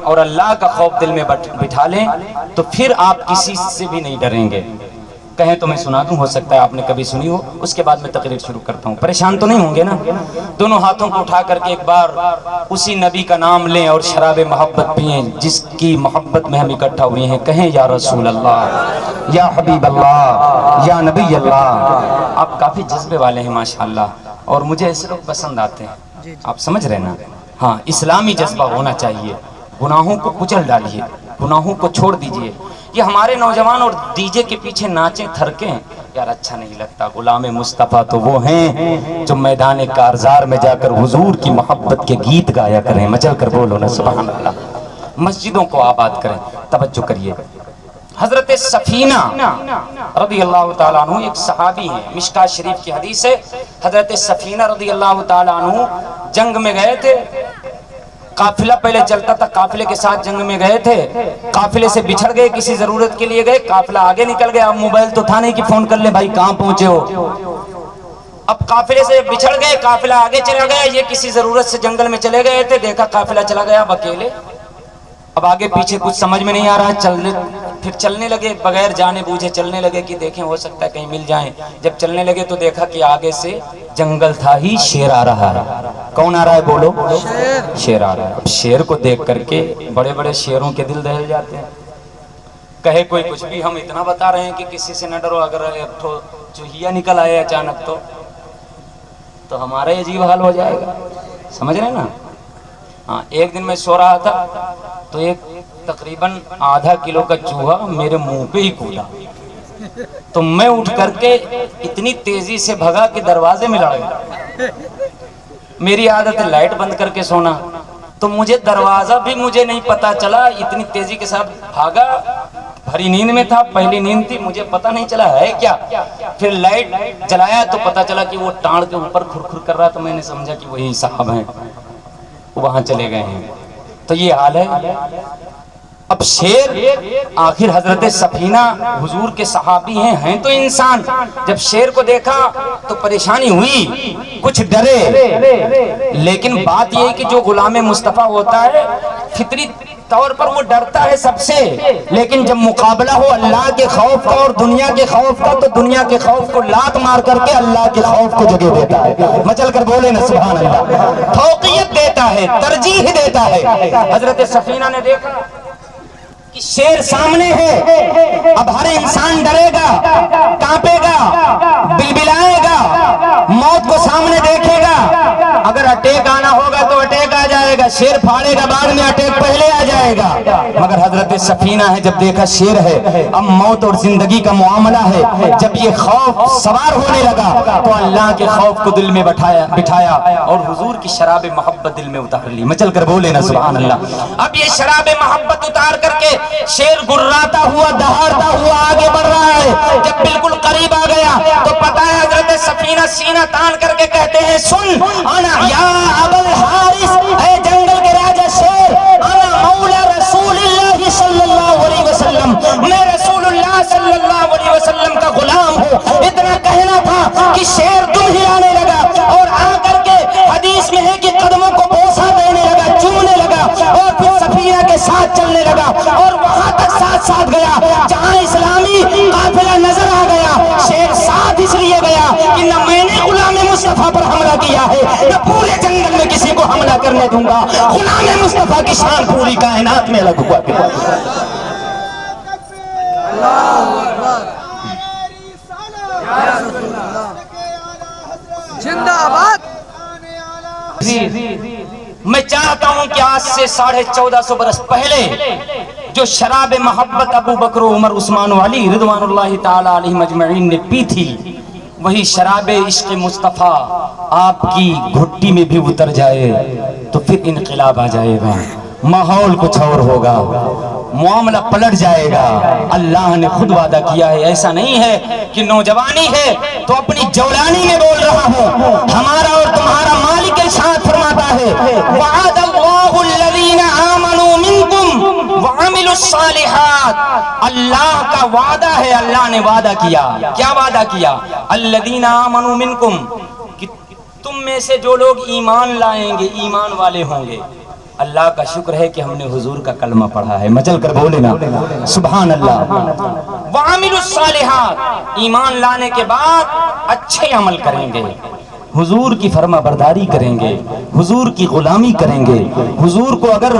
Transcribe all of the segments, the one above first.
اور اللہ کا خوف دل میں بٹھا لیں تو پھر آپ کسی سے بھی نہیں ڈریں گے۔ کہیں تو میں سنا دوں، ہو سکتا ہے آپ نے کبھی سنی ہو، اس کے بعد میں تقریر شروع کرتا ہوں۔ پریشان تو نہیں ہوں گے نا؟ دونوں ہاتھوں کو اٹھا کر کے ایک بار اسی نبی کا نام لیں اور شراب محبت پئیں جس کی محبت میں ہم اکٹھا ہوئے ہیں۔ کہیں یا رسول اللہ، یا حبیب اللہ، یا نبی اللہ۔ آپ کافی جذبے والے ہیں ماشاءاللہ، اور مجھے ایسے لوگ پسند آتے ہیں، آپ سمجھ رہے نا؟ ہاں، اسلامی جذبہ ہونا چاہیے۔ گناہوں کو کچل ڈالیے، گناہوں کو چھوڑ دیجئے۔ یہ ہمارے نوجوان اور ڈی جے کے پیچھے ناچیں تھرکیں، یار اچھا نہیں لگتا۔ غلام مصطفیٰ تو وہ ہیں جو میدان کارزار میں جا کر حضور کی محبت کے گیت گایا کریں۔ مچل کر بولو نا سبحان اللہ۔ مسجدوں کو آباد کریں۔ توجہ کریے، حضرت سفینہ رضی اللہ تعالیٰ عنہ ایک صحابی ہیں، مشکاۃ شریف کی حدیث ہے۔ حضرت سفینہ رضی اللہ تعالیٰ عنہ جنگ میں گئے تھے، قافلہ پہلے چلتا تھا، قافلے کے ساتھ جنگ میں گئے تھے، قافلے سے بچھڑ گئے، کسی ضرورت کے لیے گئے، قافلہ آگے نکل گیا۔ اب موبائل تو تھا نہیں کہ فون کر لے بھائی کہاں پہنچے ہو۔ اب قافلے سے بچھڑ گئے، قافلہ آگے چلا گیا، یہ کسی ضرورت سے جنگل میں چلے گئے تھے، دیکھا قافلہ چلا گیا اب اکیلے۔ اب آگے پیچھے کچھ سمجھ میں نہیں آ رہا، پھر چلنے لگے، بغیر جانے بوجھے چلنے لگے کہ دیکھیں ہو سکتا ہے کہیں مل جائیں۔ جب چلنے لگے تو دیکھا کہ آگے سے جنگل تھا ہی، شیر آ رہا ہے۔ کون آ رہا ہے بولو؟ شیر آ رہا ہے۔ اب شیر کو دیکھ کر کے بڑے بڑے شیروں کے دل دہل جاتے ہیں۔ کہے کوئی کچھ بھی، ہم اتنا بتا رہے ہیں کہ کسی سے نہ ڈرو، اگر ایک ٹھو چوہیا نکل آئے اچانک تو ہمارا ہی عجیب حال ہو جائے گا۔ سمجھ رہے نا؟ ہاں، ایک دن میں سو رہا تھا تو ایک تقریباً آدھا کلو کا چوہا میرے منہ پہ ہی کودا، تو میں اٹھ کر کے اتنی تیزی سے بھگا کہ دروازے میں لڑ گیا۔ میری عادت ہے لائٹ بند کر کے سونا، تو مجھے دروازہ بھی مجھے نہیں پتا چلا، اتنی تیزی کے ساتھ بھاگا۔ بھری نیند میں تھا، پہلی نیند تھی، مجھے پتا نہیں چلا ہے کیا۔ پھر لائٹ جلایا تو پتا چلا کہ وہ ٹانڑ کے اوپر کھر کر رہا، تو میں نے سمجھا کہ وہی صاحب ہیں، وہاں چلے گئے ہیں۔ تو یہ حال ہے۔ اب شیر آخر حضرت سفینہ حضور کے صحابی ہیں تو انسان، جب شیر کو دیکھا تو پریشانی ہوئی، کچھ ڈرے، لیکن بات یہ ہے کہ جو غلام مصطفیٰ ہوتا ہے فطری طور پر وہ ڈرتا ہے سب سے، لیکن جب مقابلہ ہو اللہ کے خوف کا اور دنیا کے خوف کا تو دنیا کے خوف کو لات مار کر کے اللہ کے خوف کو جگہ دیتا ہے۔ مچل کر بولے نا سبحان اللہ۔ فوقیت دیتا ہے، ترجیح دیتا ہے۔ حضرت سفینہ نے دیکھا کہ شیر سامنے ہے، اب ہر انسان ڈرے گا، کانپے گا، بلبلائے گا، موت کو سامنے دیکھے گا۔ اگر اٹیک آنا ہوگا تو اٹیک آ جائے گا، شیر پھاڑے گا بعد میں، اٹیک پہلے آ جائے گا۔ مگر حضرت سفینہ ہے، جب دیکھا شیر ہے، اب موت اور زندگی کا معاملہ ہے، جب یہ خوف سوار ہونے لگا تو اللہ کے خوف کو دل میں بٹھایا اور حضور کی شراب محبت دل میں اتار لی۔ مچل کر بولے نا سبحان اللہ۔ اب یہ شراب محبت اتار کر کے شیر گراتا ہوا، دہاڑتا ہوا آگے بڑھ رہا ہے۔ جب بالکل قریب آ گیا تو پتہ ہے حضرت سفینہ سینہ تان کر کے کہتے ہیں، سن انا یا ابا الحارث، اے جنگل کے راجہ شیر، انا مولا رسول اللہ صلی اللہ علیہ وسلم، میں رسول اللہ صلی اللہ علیہ وسلم کا غلام ہوں۔ اتنا کہنا تھا کہ شیر دم ہلانے لگا اور آ کر کے حدیث میں ہے کہ قدموں کو بوسہ دینے لگا، چومنے لگا، اور پھر سفینہ کے ساتھ چلنے لگا اور وہاں تک ساتھ گیا جہاں اسلامی قافلہ نظر آ گیا۔ شیر ساتھ اس لیے گیا کہ نہ میں نے غلام مصطفیٰ پر حملہ کیا ہے، نہ پورے جنگل میں کسی کو حملہ کرنے دوں گا۔ غلام مصطفیٰ کی شان پوری کائنات میں الگ ہوا کرتی ہے۔ زندہ آباد۔ میں چاہتا ہوں کہ آج سے 1450 برس پہلے جو شراب محبت ابو بکر و عمر عثمان و علی رضوان اللہ تعالی علیہ مجمعین نے پی تھی، وہی شراب عشق مصطفیٰ آپ کی گھٹی میں بھی اتر جائے تو پھر انقلاب آ جائے گا، ماحول کچھ اور ہوگا، معاملہ پلٹ جائے گا۔ اللہ نے خود وعدہ کیا ہے، ایسا نہیں ہے کہ نوجوانی ہے تو اپنی جولانی میں بول رہا ہوں، ہمارا اور تمہارا مالک ارشاد فرماتا ہے، وعد اللہ الذین آمنوا منکم وعملوا الصالحات، اللہ کا وعدہ ہے، اللہ نے وعدہ کیا، کیا وعدہ کیا؟ الذین آمنوا منکم، کہ تم میں سے جو لوگ ایمان لائیں گے، ایمان والے ہوں گے، اللہ کا شکر ہے کہ ہم نے حضور کا کلمہ پڑھا ہے. مچل کر بولے نا سبحان اللہ. وَعَمِلُوا الصَّالِحَاتِ، ایمان لانے کے بعد اچھے عمل کریں گے، حضور کی فرما برداری کریں گے، حضور کی غلامی کریں گے. حضور کو اگر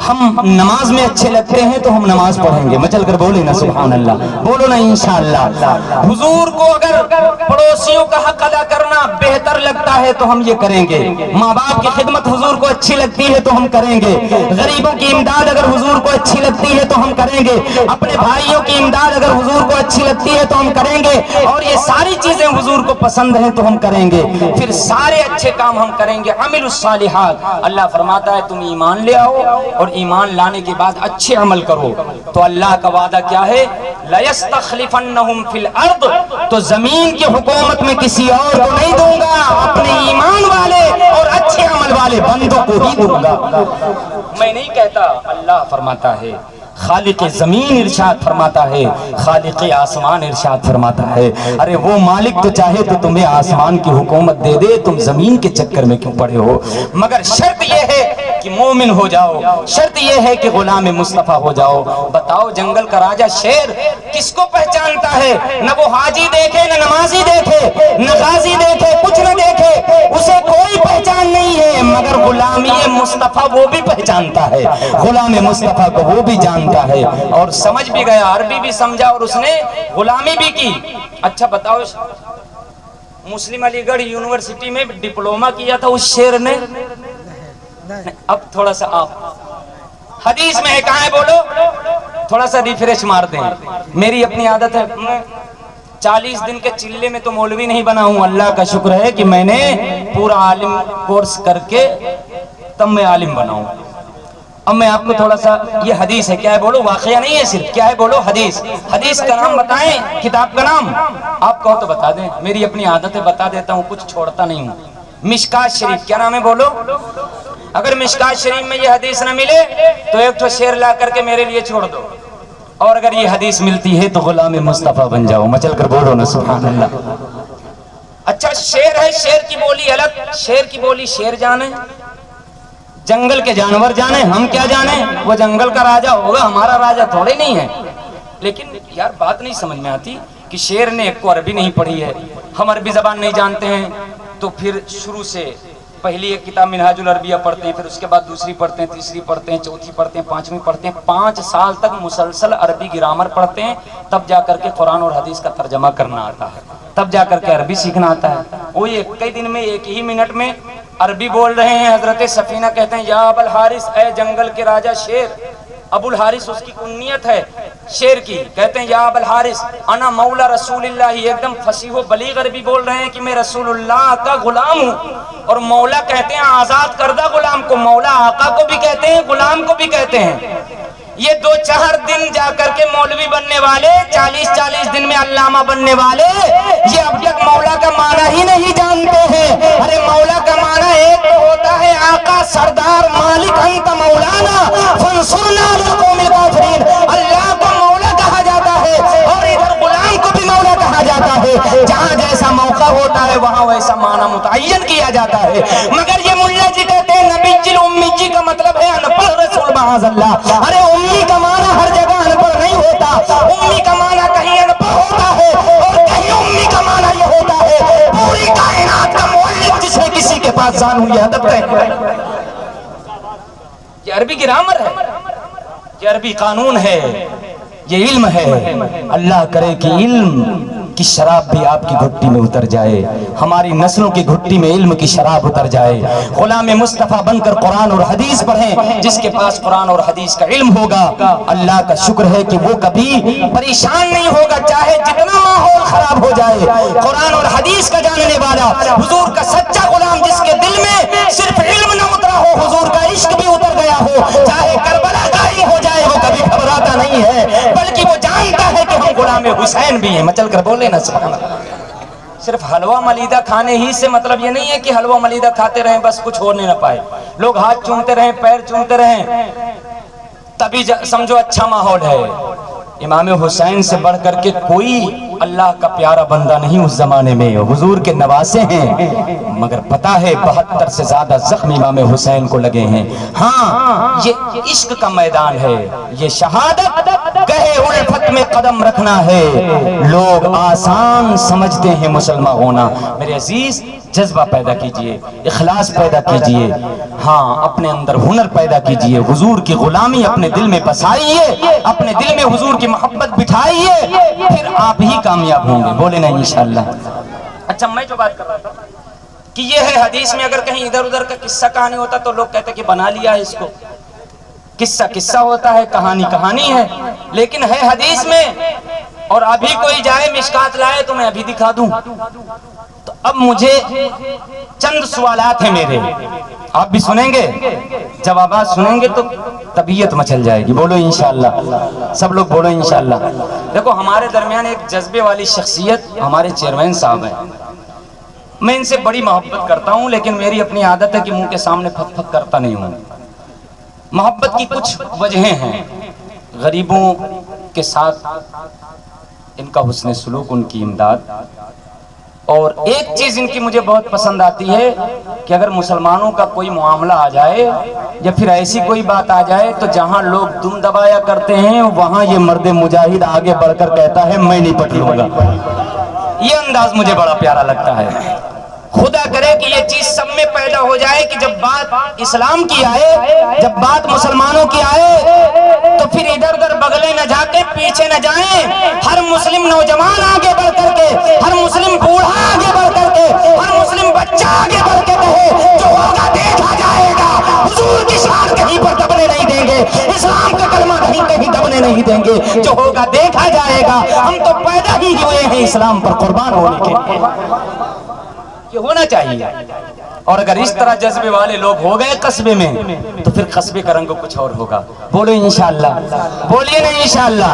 ہم نماز میں اچھے لگتے ہیں تو ہم نماز پڑھیں گے. مچل کر بولے نا سبحان اللہ. بولو نا انشاءاللہ. حضور کو اگر پڑوسیوں کا حق ادا کرنا بہتر لگتا ہے تو ہم یہ کریں گے. ماں باپ کی خدمت حضور کو اچھی لگتی ہے تو ہم کریں گے. غریبوں کی امداد اگر حضور کو اچھی لگتی ہے تو ہم کریں گے. اپنے بھائیوں کی امداد اگر حضور کو اچھی لگتی ہے تو ہم کریں گے. اور یہ ساری چیزیں حضور کو پسند ہیں تو ہم کریں گے. پھر سارے اچھے کام ہم کریں گے. عمل الصالحات. اللہ فرماتا ہے تم ایمان لے آؤ اور ایمان لانے کے بعد اچھے عمل کرو. تو اللہ کا وعدہ کیا ہے؟ لَيَسْتَخْلِفَنَّهُمْ فِي الْأَرْضِ، تو زمین کی حکومت میں کسی اور کو نہیں دوں گا، اپنے ایمان والے اور اچھے عمل والے بندوں کو ہی دوں گا. میں نہیں کہتا، اللہ فرماتا ہے. خالق زمین ارشاد فرماتا ہے، خالق آسمان ارشاد فرماتا ہے. ارے وہ مالک تو چاہے تو تمہیں آسمان کی حکومت دے دے، تم زمین کے چکر میں کیوں پڑے ہو؟ مگر شرط یہ ہے کہ مومن ہو جاؤ، شرط یہ ہے کہ غلام مصطفیٰ ہو جاؤ. بتاؤ جنگل کا راجہ شیر کس کو پہچانتا ہے؟ نہ وہ حاجی دیکھے، نہ نمازی دیکھے، نہ غازی دیکھے، کچھ نہ دیکھے، اسے کوئی پہچان نہیں ہے. مگر غلامی مصطفیٰ وہ بھی پہچانتا ہے، غلام مصطفیٰ کو وہ بھی جانتا ہے اور سمجھ بھی گیا، عربی بھی سمجھا اور اس نے غلامی بھی کی. اچھا بتاؤ، مسلم علی گڑھ یونیورسٹی میں ڈپلوما کیا تھا اس شیر نے. اب تھوڑا سا آپ حدیث میں ہے کہاں ہے بولو، تھوڑا سا ریفریش مار دیں. میری اپنی عادت ہے، 40 دن کے چلے میں تو مولوی نہیں بنا ہوں. اللہ کا شکر ہے کہ میں نے پورا عالم کورس کر کے تب میں عالم بنا ہوں. اب میں آپ کو تھوڑا سا یہ حدیث ہے، کیا ہے بولو، واقعہ نہیں ہے صرف، کیا ہے بولو، حدیث. حدیث کا نام بتائیں، کتاب کا نام آپ کہو تو بتا دیں. میری اپنی عادت ہے، بتا دیتا ہوں، کچھ چھوڑتا نہیں ہوں. مشکات شریف. کیا نام ہے بولو؟ اگر مشکات شریف میں یہ حدیث نہ ملے تو ایک تو شیر لا کر کے میرے لیے چھوڑ دو، اور اگر یہ حدیث ملتی ہے تو غلام مصطفیٰ بن جاؤ. مچل کر بولو نا سبحان اللہ. اچھا شیر ہے، شیر کی بولی الگ، شیر کی بولی شیر جانے، جنگل کے جانور جانے، ہم کیا جانے. وہ جنگل کا راجہ ہوگا، ہمارا راجہ تھوڑے نہیں ہے. لیکن یار بات نہیں سمجھ میں آتی کہ شیر نے ایک کو عربی نہیں پڑھی ہے، ہم عربی زبان نہیں جانتے ہیں، تو پھر شروع سے پہلی ایک کتاب منہاج العربیہ پڑھتے ہیں، پھر اس کے بعد دوسری پڑھتے ہیں، تیسری پڑھتے ہیں، چوتھی پڑھتے ہیں، پانچویں پڑھتے ہیں. 5 سال تک مسلسل عربی گرامر پڑھتے ہیں، تب جا کر کے قرآن اور حدیث کا ترجمہ کرنا آتا ہے، تب جا کر کے عربی سیکھنا آتا ہے. وہ یہ کئی دن میں ایک ہی منٹ میں عربی بول رہے ہیں. حضرت سفینہ کہتے ہیں یا ابو الحارث، اے جنگل کے راجہ شیر. ابو الحارث اس کی کنیت ہے شیر کی. کہتے ہیں یا ابو الحارث انا مولا رسول اللہ. ایک دم فصیح و بلیغ عربی بول رہے ہیں کہ میں رسول اللہ کا غلام ہوں. اور مولا کہتے ہیں آزاد کردہ غلام کو، مولا آقا کو بھی کہتے ہیں، غلام کو بھی کہتے ہیں. یہ 2-4 دن جا کر کے مولوی بننے والے، 40 دن میں علامہ بننے والے، یہ اب تک مولا کا معنی ہی نہیں جانتے ہیں. ارے مولا کا معنی ایک تو ہوتا ہے آقا، سردار، مالک، انت مولانا فانصرنا علی القوم الکافرین. اللہ کو مولا کہا جاتا ہے اور ادھر غلام کو بھی مولا کہا جاتا ہے. جہاں جیسا موقع ہوتا ہے وہاں ویسا معنی متعین کیا جاتا ہے. مگر یہ ملا جی کہتے ہیں نبی جی امی جی کا مطلب ہے ان پڑھ رسول معاذ اللہ. ارے امی کا معنی ہر جگہ ان پڑھ نہیں ہوتا. امی کا معنی کہیں ان پڑھ ہوتا ہے اور کہیں امی کا معنی یہ ہوتا ہے پوری کائنات کا مؤلف جس میں کسی کے پاس زان ہوئی ادب ہے. یہ عربی گرامر ہے، یہ عربی قانون ہے، یہ علم ہے. اللہ کرے کہ علم کی شراب بھی آپ کی گھٹی میں اتر جائے، ہماری نسلوں کی گھٹی میں علم کی شراب اتر جائے. غلام مصطفیٰ بن کر قرآن اور حدیث پڑھیں. جس کے پاس قرآن اور حدیث کا علم ہوگا اللہ کا شکر ہے کہ وہ کبھی پریشان نہیں ہوگا، چاہے جتنا ماحول خراب ہو جائے. قرآن اور حدیث کا جاننے والا، حضور کا سچا غلام، جس کے دل میں صرف علم نہ اترا ہو، حضور کا عشق بھی اتر گیا ہو، چاہے کربلا کا ہی ہو جائے، وہ کبھی گھبراتا نہیں ہے، بلکہ وہ جانتا ہے کہ ہم غلام حسین بھی ہیں. مچل کر بولے نا سبحان اللہ. صرف حلوہ ملیدہ کھانے ہی سے مطلب یہ نہیں ہے کہ حلوہ ملیدہ کھاتے رہیں بس کچھ ہونے نہ پائے. لوگ ہاتھ چومتے رہیں، پیر چومتے رہیں، تبھی سمجھو اچھا ماحول ہے. امام حسین سے بڑھ کر کے کوئی اللہ کا پیارا بندہ نہیں اس زمانے میں، حضور کے نواسے ہیں، مگر پتا ہے 72 سے زیادہ زخم امام حسین کو لگے ہیں۔ ہاں یہ عشق کا میدان ہے، یہ شہادت گہے الفت میں قدم رکھنا ہے۔ لوگ آسان سمجھتے ہیں مسلمان ہونا، میرے عزیز جذبہ پیدا کیجئے، اخلاص پیدا کیجئے، ہاں اپنے اندر ہنر پیدا کیجئے، حضور کی غلامی اپنے دل میں بسائیے، اپنے دل میں حضور کی محبت بٹھائیے، پھر آپ ہی کامیاب ہوں گے، بولے نا انشاءاللہ۔ اچھا میں جو بات کر رہا تھا کہ یہ ہے حدیث میں اگر کہیں ادھر ادھر کا قصہ کہانی ہوتا تو لوگ کہتے کہ بنا لیا ہے اس کو، قصہ قصہ ہوتا ہے، کہانی کہانی ہے، لیکن ہے حدیث میں۔ اور ابھی کوئی جائے مشکات لائے تو میں ابھی دکھا دوں۔ تو اب مجھے چند سوالات ہیں میرے، آپ بھی سنیں گے، جوابات سنیں گے تو طبیعت مچل جائے گی، بولو انشاءاللہ، سب لوگ بولو انشاءاللہ۔ دیکھو ہمارے درمیان ایک جذبے والی شخصیت ہمارے چیئرمین صاحب ہیں، میں ان سے بڑی محبت کرتا ہوں، لیکن میری اپنی عادت ہے کہ منہ کے سامنے پھک پھک کرتا نہیں ہوں۔ محبت کی کچھ وجہیں ہیں، غریبوں کے ساتھ ان کا حسن سلوک، ان کی امداد، اور ایک چیز ان کی مجھے بہت پسند آتی ہے کہ اگر مسلمانوں کا کوئی معاملہ آ جائے یا پھر ایسی کوئی بات آ جائے تو جہاں لوگ دم دبایا کرتے ہیں وہاں یہ مرد مجاہد آگے بڑھ کر کہتا ہے میں نہیں پٹلوں گا۔ یہ انداز مجھے بڑا پیارا لگتا ہے۔ خدا کرے کہ یہ چیز سب میں پیدا ہو جائے کہ جب بات اسلام کی آئے، جب بات مسلمانوں کی آئے تو پھر ادھر ادھر بغلے نہ جا کے پیچھے نہ جائیں، ہر مسلم نوجوان آگے بڑھ کر کے، ہر مسلم بوڑھا آگے بڑھ کر کے، ہر مسلم بچہ آگے بڑھ کے کہے جو ہوگا دیکھا جائے گا، حضور کی شان کہیں پر دبنے نہیں دیں گے، اسلام کا کلمہ کہیں دبنے نہیں دیں گے، جو ہوگا دیکھا جائے گا۔ ہم تو پیدا ہی ہوئے ہیں اسلام پر قربان ہونے کے، یہ ہونا چاہیے۔ اور اگر اس طرح جذبے والے لوگ ہو گئے قصبے میں تو پھر قصبے کا رنگ کچھ اور ہوگا، بولو انشاءاللہ، بولیے نا انشاءاللہ۔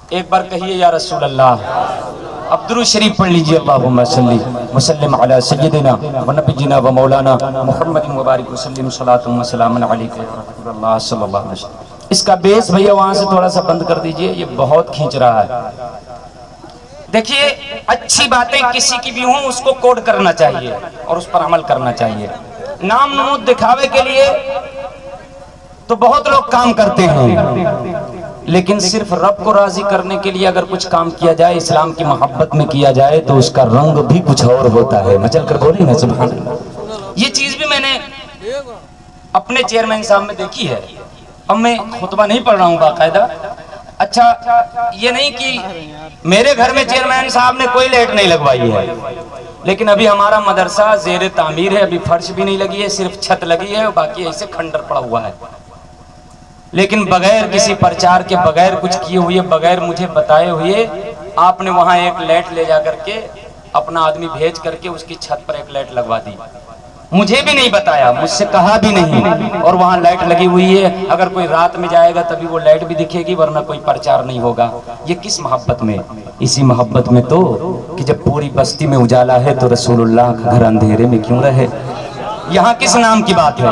ایک بار کہیے یا رسول اللہ، اب درود شریف پڑھ لیجئے، اللہم صلی وسلم علی سیدنا و نبینا و مولانا محمد مبارک وسلم صلاۃ و سلام علیک یا رسول اللہ صلی اللہ علیہ وسلم۔ اس کا بیس بھیا وہاں سے تھوڑا سا بند کر دیجئے، یہ بہت کھینچ رہا ہے۔ دیکھیے اچھی باتیں کسی کی بھی ہوں اس کو کوڈ کرنا چاہیے اور اس پر عمل کرنا چاہیے۔ نام نمود دکھاوے کے لیے تو بہت لوگ کام کرتے ہیں، لیکن صرف رب کو راضی کرنے کے لیے اگر کچھ کام کیا جائے، اسلام کی محبت میں کیا جائے تو اس کا رنگ بھی کچھ اور ہوتا ہے۔ مچل کر بولی نا سبحان اللہ۔ یہ چیز بھی میں نے اپنے چیئرمین صاحب میں دیکھی ہے۔ اب میں خطبہ نہیں پڑھ رہا ہوں باقاعدہ، اچھا یہ نہیں کہ میرے گھر میں چیئرمین صاحب نے کوئی لائٹ نہیں لگوائی ہے، لیکن ابھی ہمارا مدرسہ زیر تعمیر ہے، ابھی فرش بھی نہیں لگی ہے، صرف چھت لگی ہے اور باقی ایسے کھنڈر پڑا ہوا ہے۔ لیکن بغیر کسی پرچار کے، بغیر کچھ کیے ہوئے، بغیر مجھے بتائے ہوئے آپ نے وہاں ایک لائٹ لے جا کر کے اپنا آدمی بھیج کر کے اس کی چھت پر ایک لائٹ لگوا دی۔ مجھے بھی نہیں بتایا، مجھ سے کہا بھی نہیں، اور وہاں لائٹ لگی ہوئی ہے۔ اگر کوئی رات میں جائے گا تبھی وہ لائٹ بھی دکھے گی، ورنہ کوئی پرچار نہیں ہوگا۔ یہ کس محبت میں؟ اسی محبت میں تو کہ جب پوری بستی میں اجالا ہے تو رسول اللہ کا گھر اندھیرے میں کیوں رہے؟ یہاں کس نام کی بات ہے؟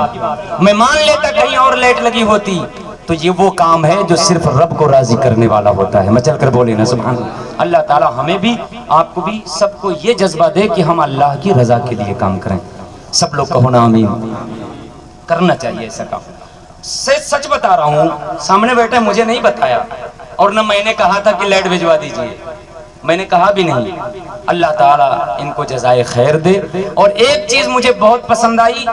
میں مان لیتا کہیں اور لائٹ لگی ہوتی تو یہ وہ کام ہے جو صرف رب کو راضی کرنے والا ہوتا ہے۔ مچل کر بولے نا سبحان اللہ۔ اللہ تعالی ہمیں بھی، آپ کو بھی، سب کو یہ جذبہ دے کہ ہم اللہ کی رضا کے لیے کام کریں۔ سب لوگ کہو نا آمین۔ کرنا چاہیے ایسا کام۔ سچ بتا رہا ہوں، سامنے بیٹھے مجھے نہیں بتایا، اور نہ میں نے کہا تھا کہ لائٹ بھجوا دیجئے، میں نے کہا بھی نہیں۔ اللہ تعالیٰ ان کو جزائے خیر دے۔ اور ایک چیز مجھے بہت پسند آئی،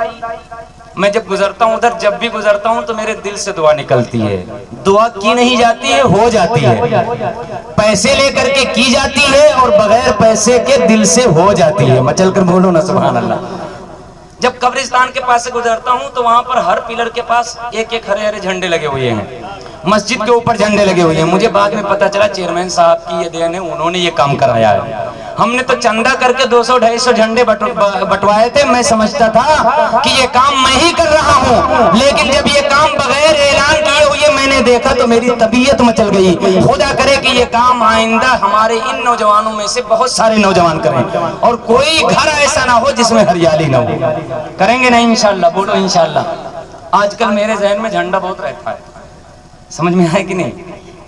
میں جب گزرتا ہوں ادھر، جب بھی گزرتا ہوں تو میرے دل سے دعا نکلتی ہے۔ دعا کی نہیں جاتی ہے، ہو جاتی ہے۔ پیسے لے کر کے کی جاتی ہے اور بغیر پیسے کے دل سے ہو جاتی ہے۔ مچل کر بولو نا سبحان اللہ۔ جب قبرستان کے پاس سے گزرتا ہوں تو وہاں پر ہر پلر کے پاس ایک ایک ہرے ہرے جھنڈے لگے ہوئے ہیں، مسجد کے اوپر جھنڈے لگے ہوئے ہیں۔ مجھے بعد میں پتا چلا چیئرمین صاحب کی یہ دین ہے، انہوں نے یہ کام کرایا ہے۔ ہم نے تو چندہ کر کے 200-250 جھنڈے بٹوائے تھے، میں سمجھتا تھا کہ یہ کام میں ہی کر رہا ہوں، لیکن جب یہ کام بغیر اعلان کیے ہوئے میں نے دیکھا تو میری طبیعت مچل گئی۔ خدا کرے کہ یہ کام آئندہ ہمارے ان نوجوانوں میں سے بہت سارے نوجوان کریں، اور کوئی گھر ایسا نہ ہو جس میں ہریالی نہ ہو۔ کریں گے نا انشاءاللہ؟ بولو انشاءاللہ۔ آج کل میرے ذہن میں جھنڈا بہت رہتا ہے، سمجھ میں آئے کہ نہیں؟